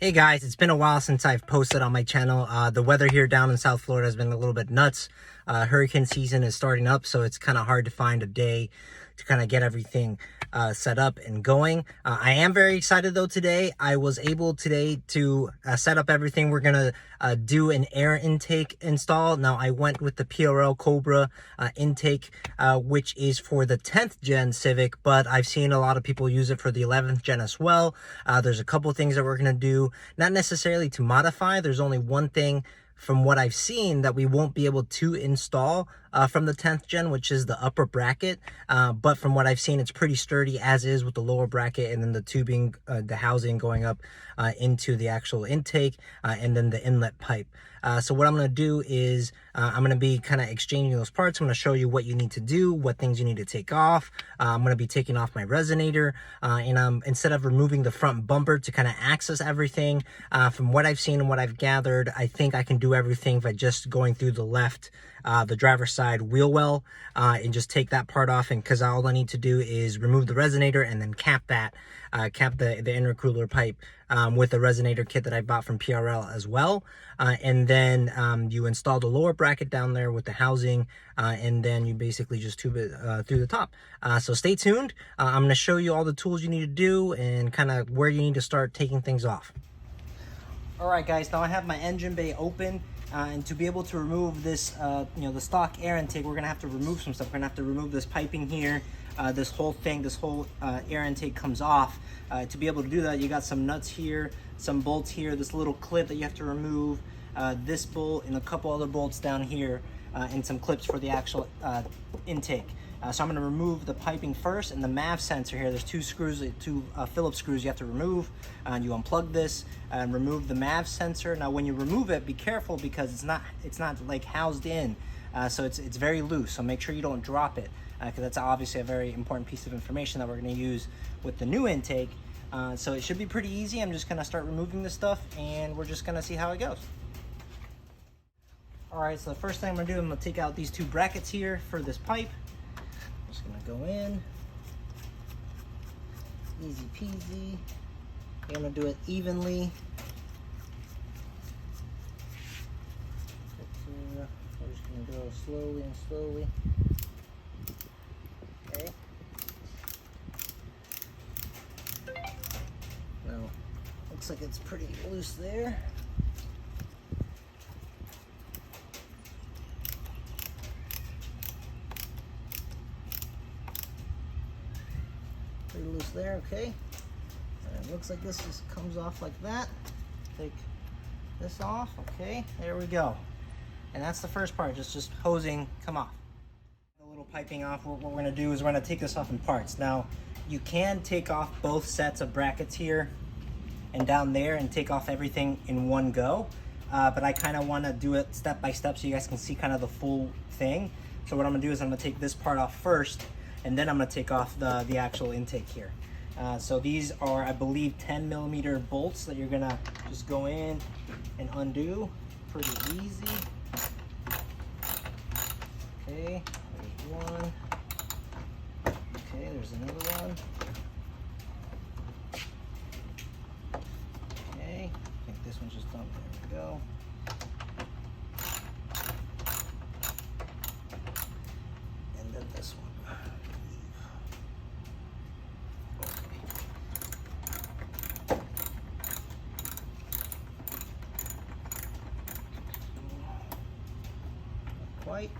Hey guys, it's been a while since I've posted on my channel. The weather here down in South Florida has been a little bit nuts. Hurricane season is starting up, so it's kind of hard to find a day to kind of get everything set up and going. I am very excited though today. I was able today to set up everything. We're going to do an air intake install. Now I went with the PRL Cobra intake, which is for the 10th gen Civic, but I've seen a lot of people use it for the 11th gen as well. There's a couple things that we're going to do, not necessarily to modify. There's only one thing from what I've seen that we won't be able to install from the 10th gen, which is the upper bracket. But from what I've seen, it's pretty sturdy as is with the lower bracket and then the tubing, the housing going up into the actual intake and then the inlet pipe. So what I'm going to do is I'm going to be kind of exchanging those parts. I'm going to show you what you need to do, what things you need to take off. I'm going to be taking off my resonator and instead of removing the front bumper to kind of access everything, from what I've seen and what I've gathered, I think I can do everything by just going through the left, the driver's side wheel well, and just take that part off. And because all I need to do is remove the resonator and then cap that, cap the intercooler pipe with the resonator kit that I bought from PRL as well. And then you install the lower bracket down there with the housing, and then you basically just tube it through the top. So stay tuned. I'm going to show you all the tools you need to do and kind of where you need to start taking things off. All right, guys, now I have my engine bay open. And to be able to remove this, the stock air intake, we're gonna have to remove some stuff. We're gonna have to remove this piping here, this whole thing, this whole air intake comes off. To be able to do that, you got some nuts here, some bolts here, this little clip that you have to remove, this bolt and a couple other bolts down here, and some clips for the actual intake. So I'm going to remove the piping first, and the MAF sensor here, there's two screws, two Phillips screws you have to remove, and you unplug this and remove the MAF sensor. Now when you remove it, be careful because it's not like housed in, so it's very loose, so make sure you don't drop it, because that's obviously a very important piece of information that we're going to use with the new intake. So it should be pretty easy. I'm just going to start removing this stuff, and we're just going to see how it goes. Alright, so the first thing I'm going to do, I'm going to take out these two brackets here for this pipe. Just gonna go in, easy peasy. You're gonna do it evenly. We're just gonna go slowly and slowly. Okay. Now, looks like it's pretty loose there. Pretty loose there, okay. And it looks like this just comes off like that. Take this off, okay. There we go. And that's the first part, just hosing come off. The little piping off, what we're gonna do is we're gonna take this off in parts. Now, you can take off both sets of brackets here and down there and take off everything in one go. But I kind of want to do it step by step so you guys can see kind of the full thing. So what I'm gonna do is I'm gonna take this part off first, and then I'm going to take off the actual intake here. So these are, I believe, 10mm bolts that you're going to just go in and undo. Pretty easy. Okay, there's one. Okay, there's another one. Okay, I think this one's just done. There we go. And then this one. Quite.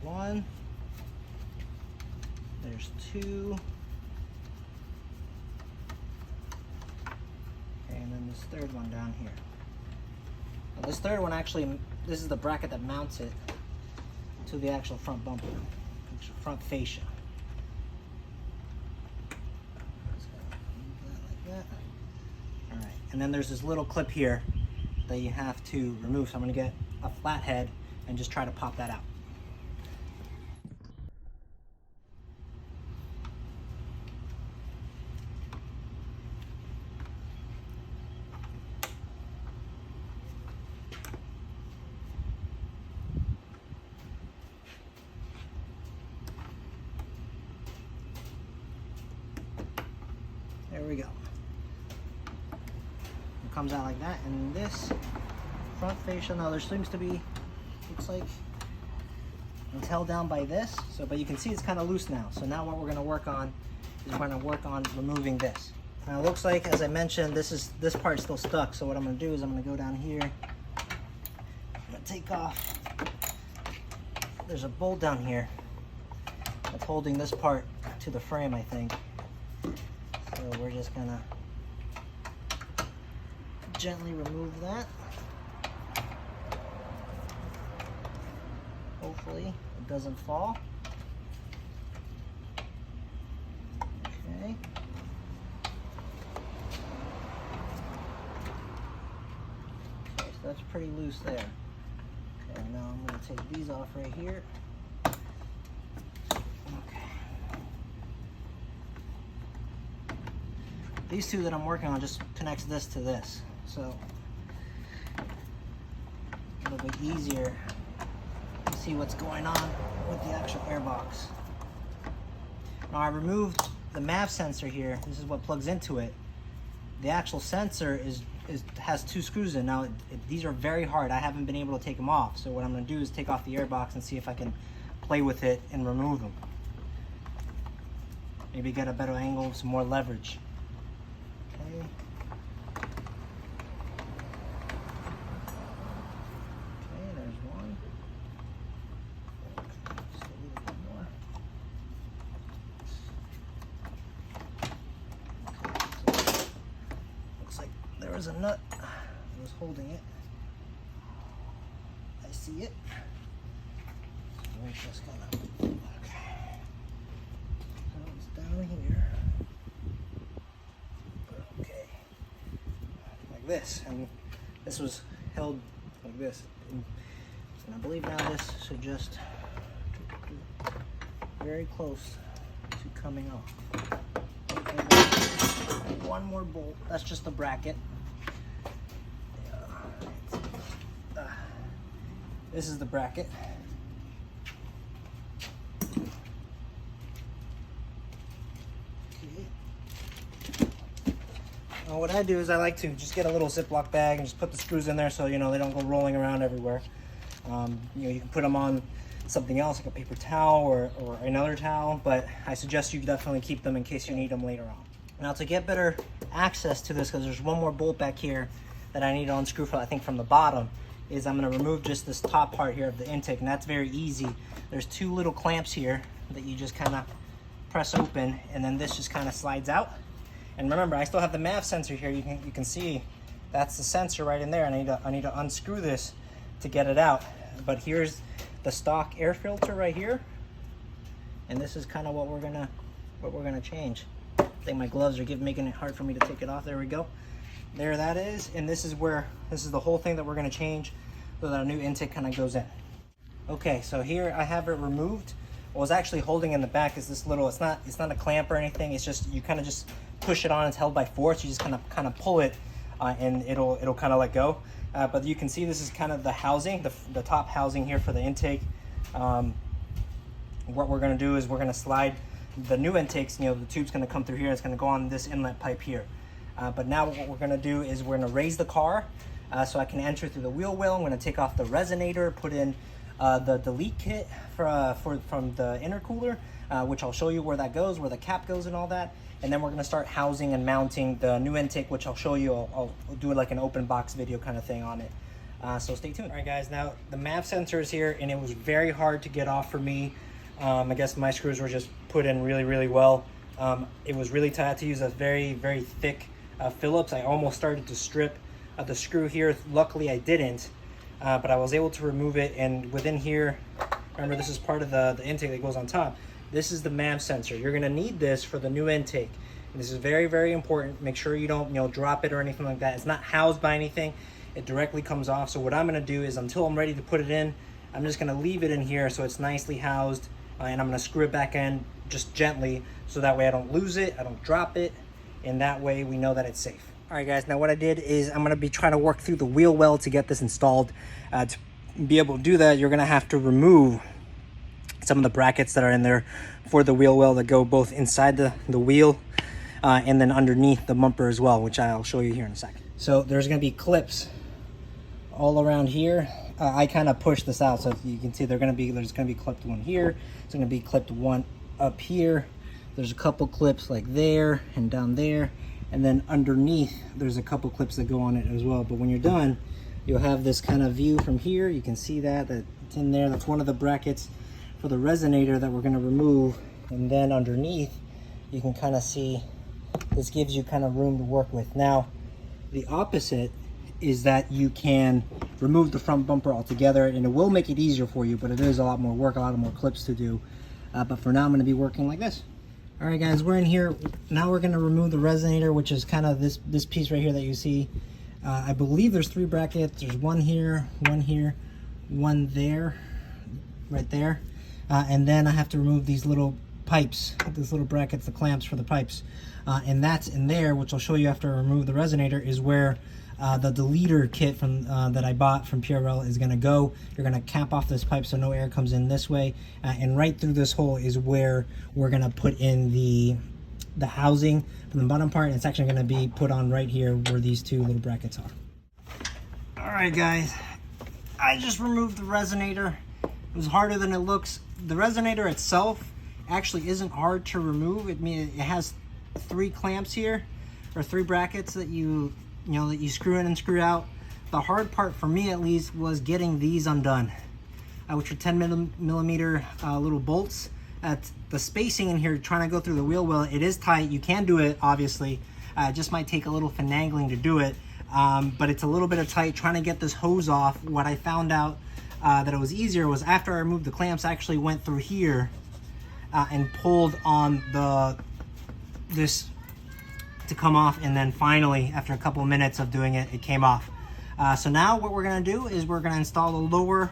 One, there's two, and then this third one down here. Now this third one actually, this is the bracket that mounts it to the actual front bumper, front fascia. And then there's this little clip here that you have to remove. So I'm gonna get a flathead and just try to pop that out. There we go. It comes out like that, and this front fascia, now there seems to be, looks like it's held down by this, so but you can see it's kind of loose now. So now what we're going to work on is we're going to work on removing this. Now it looks like, as I mentioned, this part's still stuck. So what I'm going to do is I'm going to go down here. I'm going to take off. There's a bolt down here that's holding this part to the frame, I think. So we're just gonna gently remove that. Hopefully it doesn't fall. Okay. Okay, so that's pretty loose there. Okay, now I'm gonna take these off right here. These two that I'm working on just connects this to this, so a little bit easier to see what's going on with the actual airbox. Now I removed the MAF sensor here. This is what plugs into it. The actual sensor has two screws in. Now these are very hard. I haven't been able to take them off. So what I'm going to do is take off the airbox and see if I can play with it and remove them. Maybe get a better angle, some more leverage. Okay, there's one. Just a little bit more. Okay, so looks like there was a nut that was holding it. I see it. So we're just gonna, okay. So it's down here. This, and this was held like this, and I believe now this should just very close to coming off. And one more bolt. That's just the bracket. This is the bracket. What I do is I like to just get a little Ziploc bag and just put the screws in there so you know they don't go rolling around everywhere. You know, you can put them on something else like a paper towel or another towel, but I suggest you definitely keep them in case you need them later on. Now to get better access to this, because there's one more bolt back here that I need to unscrew from, I think from the bottom, is I'm going to remove just this top part here of the intake, and that's very easy. There's two little clamps here that you just kind of press open, and then this just kind of slides out. And remember, I still have the MAF sensor here. You can see that's the sensor right in there, and I need to unscrew this to get it out. But here's the stock air filter right here, and this is kind of what we're gonna change. I think my gloves are making it hard for me to take it off. There we go. There that is, and this is the whole thing that we're gonna change so that a new intake kind of goes in. Okay, so here I have it removed. What was actually holding in the back is this little, it's not a clamp or anything, it's just, you kind of just push it on, it's held by force, you just kind of pull it and it'll kind of let go. But you can see this is kind of the housing, the top housing here for the intake. What we're gonna do is we're gonna slide the new intakes, you know, the tube's gonna come through here, it's gonna go on this inlet pipe here. But now what we're gonna do is we're gonna raise the car so I can enter through the wheel well. I'm gonna take off the resonator, put in the delete kit from the intercooler, which I'll show you where that goes, where the cap goes and all that. And then we're gonna start housing and mounting the new intake, which I'll show you. I'll do like an open box video kind of thing on it. So stay tuned. All right guys, now the MAF sensor is here, and it was very hard to get off for me. I guess my screws were just put in really well. It was really tight to use a very thick Phillips. I almost started to strip the screw here. Luckily I didn't, but I was able to remove it. And within here, remember this is part of the intake that goes on top. This is the MAF sensor. You're gonna need this for the new intake. This is very, very important. Make sure you don't, drop it or anything like that. It's not housed by anything. It directly comes off. So what I'm gonna do is, until I'm ready to put it in, I'm just gonna leave it in here so it's nicely housed, and I'm gonna screw it back in just gently, so that way I don't lose it, I don't drop it, and that way we know that it's safe. All right, guys, now what I did is I'm gonna be trying to work through the wheel well to get this installed. To be able to do that, you're gonna have to remove some of the brackets that are in there for the wheel well that go both inside the wheel and then underneath the bumper as well, which I'll show you here in a second. So there's gonna be clips all around here. I kind of pushed this out, so if you can see there's gonna be clipped one here, there's gonna be clipped one up here, there's a couple clips like there and down there, and then underneath there's a couple clips that go on it as well. But when you're done, you'll have this kind of view from here. You can see that it's in there. That's one of the brackets for the resonator that we're going to remove. And then underneath you can kind of see this gives you kind of room to work with. Now the opposite is that you can remove the front bumper altogether, and it will make it easier for you, but it is a lot more work, a lot more clips to do. But for now I'm going to be working like this. All right, guys, we're in here now. We're going to remove the resonator, which is kind of this piece right here that you see. I believe there's 3 brackets. There's one here, one there, right there, and then I have to remove these little pipes, these little brackets, the clamps for the pipes, and that's in there, which I'll show you after I remove the resonator, is where the deleter kit from that I bought from PRL is going to go. You're going to cap off this pipe so no air comes in this way, and right through this hole is where we're going to put in the housing from the bottom part. And it's actually going to be put on right here where these 2 little brackets are. All right, guys, I just removed the resonator. It was harder than it looks. The resonator itself actually isn't hard to remove. It has 3 clamps here, or 3 brackets that you screw in and screw out. The hard part for me, at least, was getting these undone, which are 10 millimeter little bolts. At the spacing in here, trying to go through the wheel well, it is tight. You can do it, obviously. It just might take a little finagling to do it, but it's a little bit of tight. Trying to get this hose off, what I found out that it was easier was after I removed the clamps, I actually went through here and pulled on this to come off, and then finally, after a couple of minutes of doing it, it came off. So now what we're gonna do is we're gonna install the lower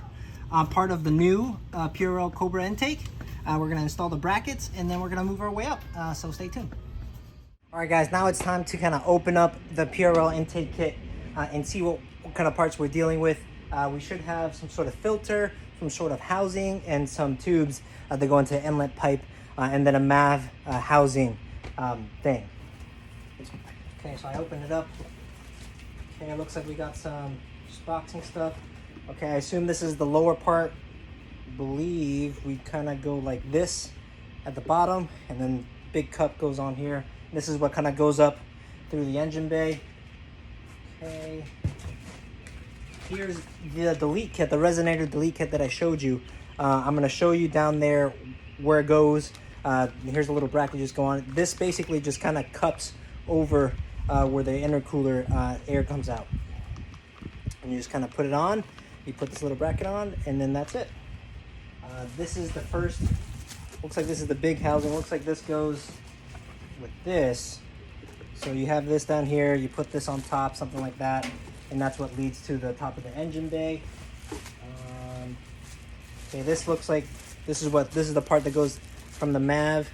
part of the new PRL Cold Air Intake. We're gonna install the brackets, and then we're gonna move our way up, so stay tuned. All right, guys, now it's time to kind of open up the PRL intake kit and see what kind of parts we're dealing with. We should have some sort of filter, some sort of housing, and some tubes that go into the inlet pipe, and then a MAF housing thing. Okay, so I opened it up. Okay, it looks like we got some just boxing stuff. Okay, I assume this is the lower part. Believe we kind of go like this at the bottom, and then big cup goes on here. This is what kind of goes up through the engine bay. Okay, here's the delete kit, the resonator delete kit that I showed you. I'm going to show you down there where it goes. Here's a little bracket just go on. This basically just kind of cups over where the intercooler air comes out, and you just kind of put it on. You put this little bracket on, and then that's it. This is the first, looks like this is the big housing. Looks like this goes with this. So you have this down here, you put this on top, something like that, and that's what leads to the top of the engine bay. Okay, this looks like this is the part that goes from the MAV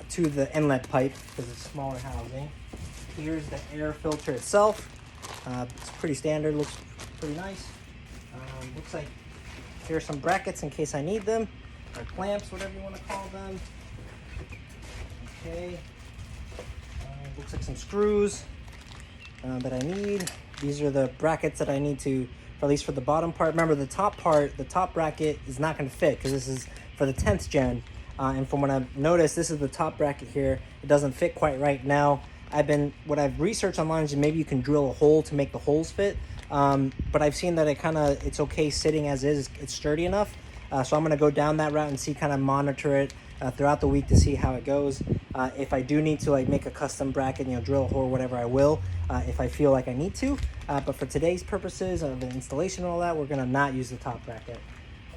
to the inlet pipe, because it's a smaller housing. Here's the air filter itself. It's pretty standard, looks pretty nice. Looks like here's some brackets in case I need them, or clamps, whatever you want to call them. Okay, looks like some screws that I need. These are the brackets that I need to, at least for the bottom part. Remember, the top part, the top bracket is not going to fit because this is for the 10th gen. And from what I've noticed, this is the top bracket here. It doesn't fit quite right now. What I've researched online is maybe you can drill a hole to make the holes fit. But I've seen that it's okay sitting as is. It's sturdy enough. So I'm going to go down that route and see, kind of monitor it throughout the week to see how it goes. If I do need to make a custom bracket, drill a hole or whatever, I will, if I feel like I need to. But for today's purposes of the installation and all that, we're going to not use the top bracket.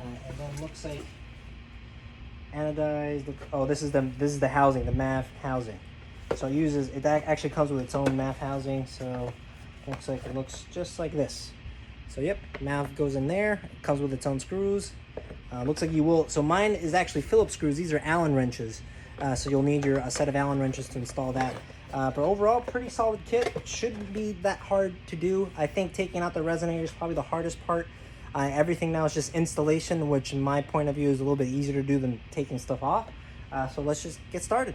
And then looks like anodized. Oh, this is the housing, the MAF housing. So it actually comes with its own MAF housing. So looks like it looks just like this. So yep, MAF goes in there. It comes with its own screws. Looks like you will. So mine is actually Phillips screws. These are Allen wrenches. So you'll need a set of Allen wrenches to install that. But overall, pretty solid kit. Shouldn't be that hard to do. I think taking out the resonator is probably the hardest part. Everything now is just installation, which in my point of view is a little bit easier to do than taking stuff off. So let's just get started.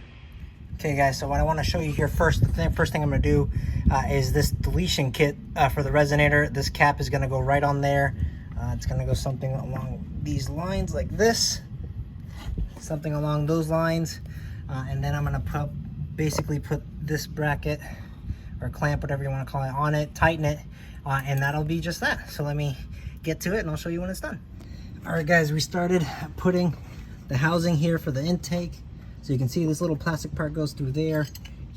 Okay guys, so what I want to show you here first, the first thing I'm going to do is this deletion kit for the resonator. This cap is going to go right on there. It's going to go something along these lines like this. Something along those lines. And then I'm going to basically put this bracket or clamp, whatever you want to call it, on it, tighten it, and that'll be just that. So let me get to it and I'll show you when it's done. All right guys, we started putting the housing here for the intake. So you can see this little plastic part goes through there.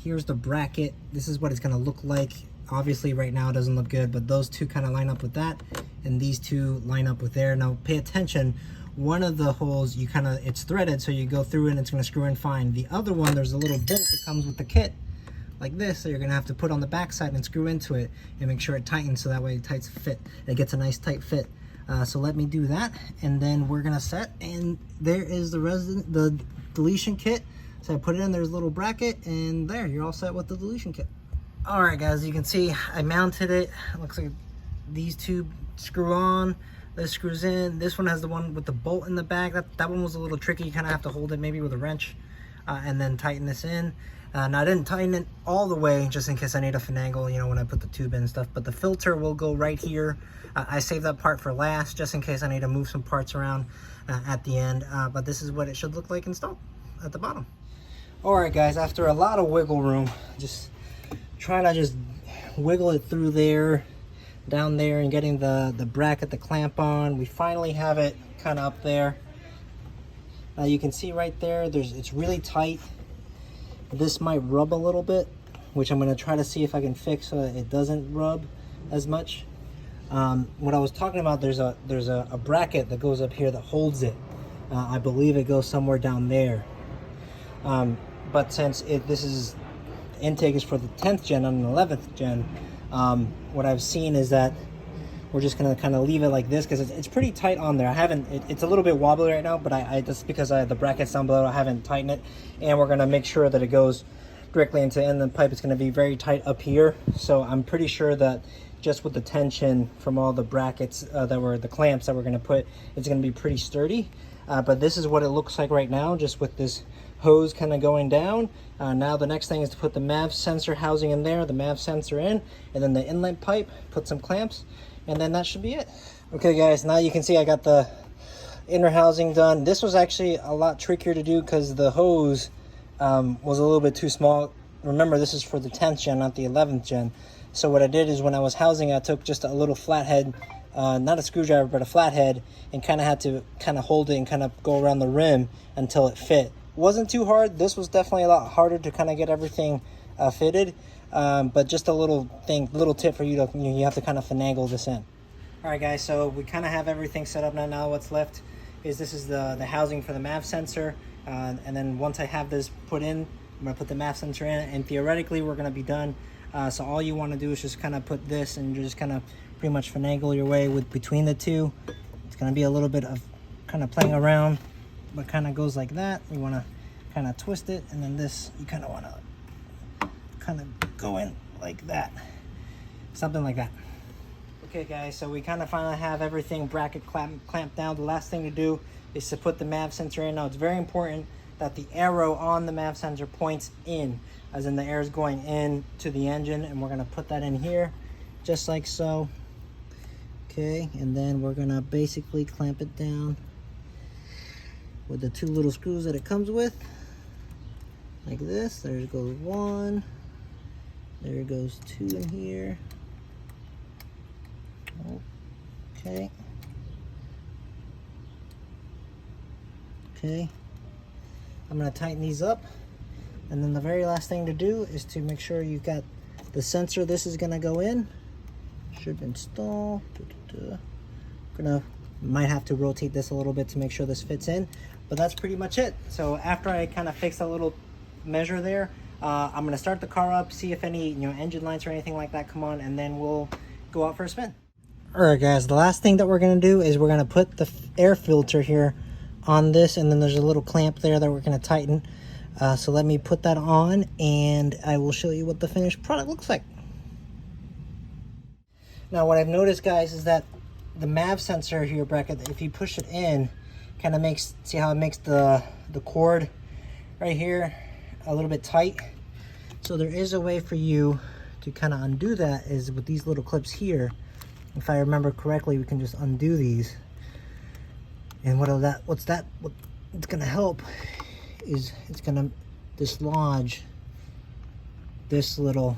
Here's the bracket. This is what it's going to look like. Obviously right now it doesn't look good, but those two kind of line up with that, and these two line up with there. Now pay attention. One of the holes, it's threaded, so you go through it and it's going to screw in fine. The other one, there's a little bolt that comes with the kit like this, so you're going to have to put on the back side and screw into it and make sure it tightens, so that way it gets a nice tight fit. So let me do that, and then we're going to set, and there is the deletion kit. So I put it in, there's a little bracket, and there, you're all set with the deletion kit. All right guys, you can see I mounted it. It looks like these two screw on. This screws in. This one has the one with the bolt in the back. That one was a little tricky. You kind of have to hold it maybe with a wrench and then tighten this in. Now I didn't tighten it all the way just in case I need to finagle, you know, when I put the tube in and stuff. But the filter will go right here. I saved that part for last just in case I need to move some parts around at the end. But this is what it should look like installed at the bottom. All right guys, after a lot of wiggle room, just trying to just wiggle it through there, down there, and getting the bracket, the clamp on, we finally have it kind of up there. You can see right there, it's really tight. This might rub a little bit, which I'm going to try to see if I can fix so that it doesn't rub as much. What I was talking about, there's a bracket that goes up here that holds it. I believe it goes somewhere down there. But since intake is for the 10th gen and the 11th gen, what I've seen is that we're just gonna kind of leave it like this because it's pretty tight on there. It's a little bit wobbly right now, but just because I have the brackets down below, I haven't tightened it. And we're gonna make sure that it goes directly into the end of the pipe. It's gonna be very tight up here. So I'm pretty sure that just with the tension from all the brackets the clamps that we're gonna put, it's gonna be pretty sturdy. But this is what it looks like right now, just with this hose kind of going down. Now the next thing is to put the MAF sensor housing in there, the MAF sensor in, and then the inlet pipe, put some clamps, and then that should be it. Okay guys, now you can see I got the inner housing done. This was actually a lot trickier to do because the hose was a little bit too small. Remember, this is for the 10th gen, not the 11th gen. So what I did is when I was housing, I took just a little flathead, not a screwdriver, but a flathead, and kind of had to hold it and kind of go around the rim until it fit. Wasn't too hard. This was definitely a lot harder to kind of get everything fitted, but just a little tip for you you have to kind of finagle this in. All right guys, so we kind of have everything set up now. What's left is this is the housing for the MAF sensor, and then once I have this put in, I'm gonna put the MAF sensor in, and theoretically we're gonna be done. So all you want to do is just kind of put this, and you're just kind of pretty much finagle your way between the two. It's gonna be a little bit of kind of playing around, but kind of goes like that. You want to kind of twist it, and then this you kind of want to kind of go in like that, something like that. Okay guys, so we kind of finally have everything bracket clamped down. The last thing to do is to put the MAF sensor in. Now it's very important that the arrow on the MAF sensor points in, as in the air is going in to the engine, and we're going to put that in here just like so. Okay, and then we're going to basically clamp it down with the two little screws that it comes with, like this. There goes one, there goes two in here. Okay, I'm going to tighten these up, and then the very last thing to do is to make sure you got the sensor. This is going to go in, should install. Might have to rotate this a little bit to make sure this fits in, but that's pretty much it. So after I kind of fix a little measure there, I'm gonna start the car up, see if any engine lights or anything like that come on, and then we'll go out for a spin. All right, guys. The last thing that we're gonna do is we're gonna put the air filter here on this, and then there's a little clamp there that we're gonna tighten. So let me put that on, and I will show you what the finished product looks like. Now, what I've noticed, guys, is that the MAF sensor here bracket, if you push it in, kind of makes, see how it makes the cord right here a little bit tight. So there is a way for you to kind of undo that, is with these little clips here. If I remember correctly, we can just undo these. And what it's gonna help is it's gonna dislodge this little,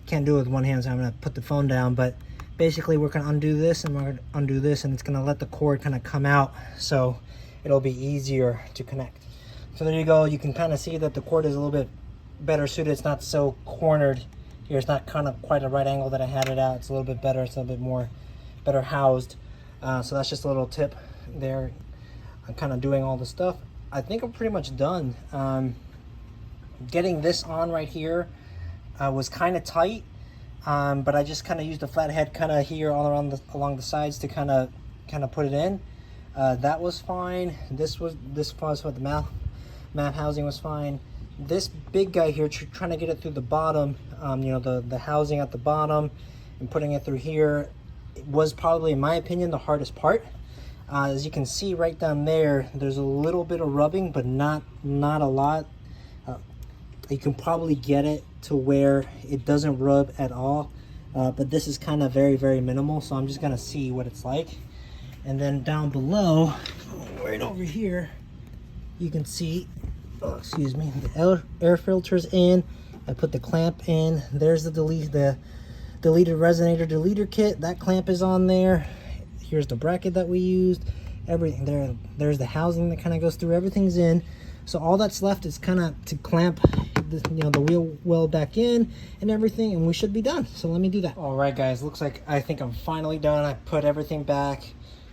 can't do it with one hand, so I'm gonna put the phone down, but basically we're gonna undo this and we're gonna undo this, and it's gonna let the cord kind of come out, so it'll be easier to connect. So there you go. You can kind of see that the cord is a little bit better suited. It's not so cornered here. It's not kind of quite a right angle that I had it out. It's a little bit better. It's a little bit more better housed. So that's just a little tip there. I'm kind of doing all the stuff. I think I'm pretty much done. Getting this on right here was kind of tight, but I just kind of used a flat head kind of here all around along the sides to kind of put it in. That was fine. This was what the MAF housing was fine. This big guy here, trying to get it through the bottom, the housing at the bottom and putting it through here, was probably, in my opinion, the hardest part. As you can see right down there, there's a little bit of rubbing, but not a lot. You can probably get it to where it doesn't rub at all, but this is kind of very, very minimal, so I'm just gonna see what it's like. And then down below, right over here, you can see, excuse me, the air filter's in. I put the clamp in. There's the deleted resonator deleter kit. That clamp is on there. Here's the bracket that we used. Everything there. There's the housing that kind of goes through. Everything's in. So all that's left is kind of to clamp the wheel well back in and everything, and we should be done. So let me do that. All right, guys. Looks like I think I'm finally done. I put everything back.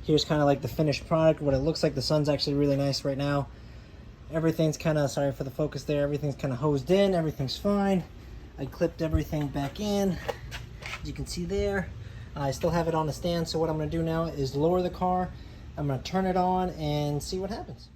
Here's kind of like the finished product, what it looks like. The sun's actually really nice right now. Everything's kind of, sorry for the focus there, everything's kind of hosed in, everything's fine. I clipped everything back in, as you can see there. I still have it on the stand, so what I'm going to do now is lower the car. I'm going to turn it on and see what happens.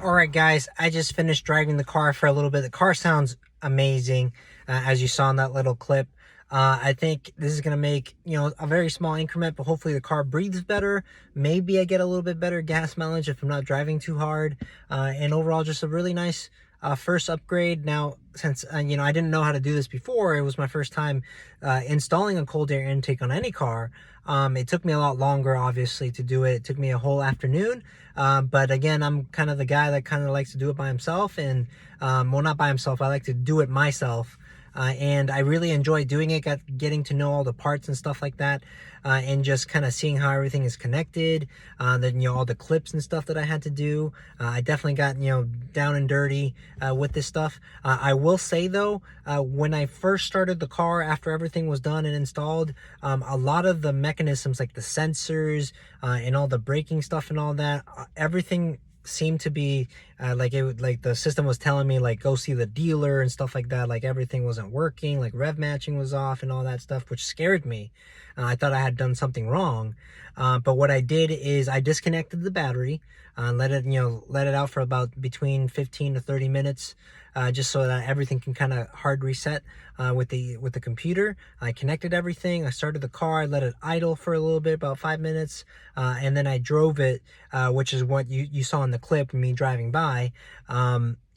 All right, guys, I just finished driving the car for a little bit. The car sounds amazing, as you saw in that little clip. I think this is going to make, a very small increment, but hopefully the car breathes better. Maybe I get a little bit better gas mileage if I'm not driving too hard. And overall, just a really nice first upgrade. Now, since, I didn't know how to do this before, it was my first time installing a cold air intake on any car. It took me a lot longer, obviously, to do it. It took me a whole afternoon. But again, I'm kind of the guy that kind of likes to do it by himself, and well, not by himself, I like to do it myself. And I really enjoy doing it, getting to know all the parts and stuff like that, and just kind of seeing how everything is connected. Then, all the clips and stuff that I had to do. I definitely got, down and dirty with this stuff. I will say, though, when I first started the car, after everything was done and installed, a lot of the mechanisms, like the sensors and all the braking stuff and all that, everything seemed to be like the system was telling me, like, go see the dealer and stuff like that. Like, everything wasn't working, like rev matching was off and all that stuff, which scared me. I thought I had done something wrong, but what I did is I disconnected the battery, let it out for about between 15 to 30 minutes, just so that everything can kind of hard reset with the computer. I connected everything. I started the car. I let it idle for a little bit, about 5 minutes, and then I drove it, which is what you saw in the clip, me driving by.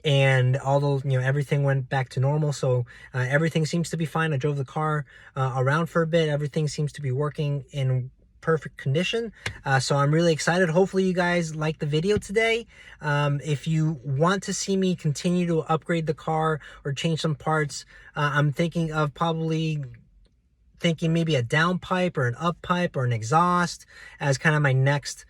And although everything went back to normal, so everything seems to be fine. I drove the car around for a bit. Everything seems to be working in perfect condition, so I'm really excited. Hopefully you guys like the video today. If you want to see me continue to upgrade the car or change some parts, I'm thinking of probably thinking maybe a down pipe or an up pipe or an exhaust as kind of my next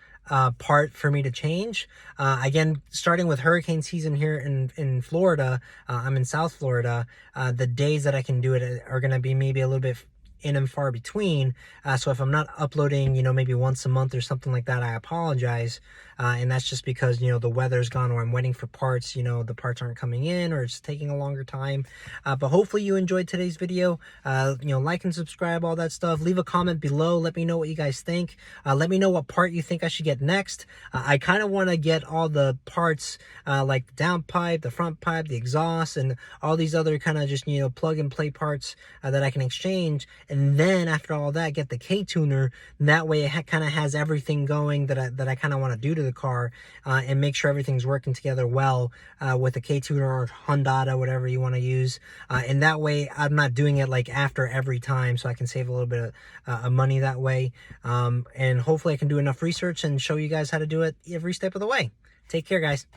part for me to change. Again, starting with hurricane season here in Florida, I'm in South Florida. The days that I can do it are going to be maybe a little bit in and far between. So if I'm not uploading, maybe once a month or something like that, I apologize. And that's just because, the weather's gone, or I'm waiting for parts, the parts aren't coming in, or it's taking a longer time. But hopefully you enjoyed today's video. Like and subscribe, all that stuff. Leave a comment below. Let me know what you guys think. Let me know what part you think I should get next. I kind of want to get all the parts, like the down pipe, the front pipe, the exhaust, and all these other kind of just, plug and play parts that I can exchange. And then after all that, get the K-tuner. That way it kind of has everything going that I kind of want to do to the car, and make sure everything's working together well with the K-tuner or Honda, whatever you want to use. And that way I'm not doing it like after every time, so I can save a little bit of money that way. And hopefully I can do enough research and show you guys how to do it every step of the way. Take care, guys.